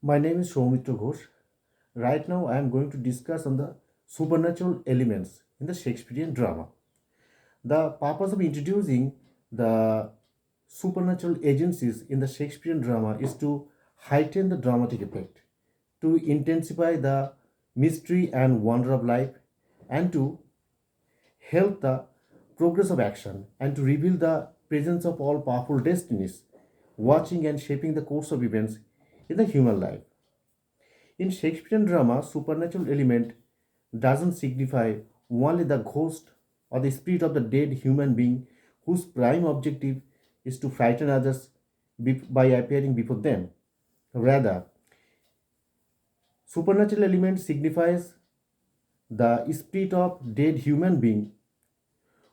My name is Soumitra Ghosh. Right now, I am going to discuss on the supernatural elements in the Shakespearean drama. The purpose of introducing the supernatural agencies in the Shakespearean drama is to heighten the dramatic effect, to intensify the mystery and wonder of life, and to help the progress of action, and to reveal the presence of all powerful destinies, watching and shaping the course of events in the human life. In Shakespearean drama, supernatural element doesn't signify only the ghost or the spirit of the dead human being whose prime objective is to frighten others by appearing before them. Rather, supernatural element signifies the spirit of dead human being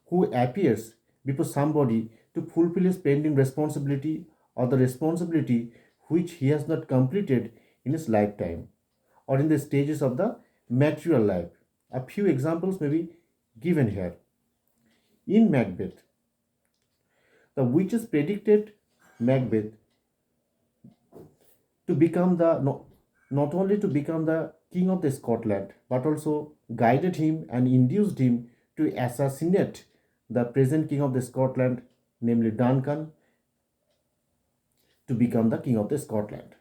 who appears before somebody to fulfill his pending responsibility or the responsibility which he has not completed in his lifetime or in the stages of the material life. A few examples may be given here. In Macbeth, the witches predicted Macbeth to become not only to become the king of the Scotland, but also guided him and induced him to assassinate the present king of the Scotland, namely Duncan, to become the king of the Scotland.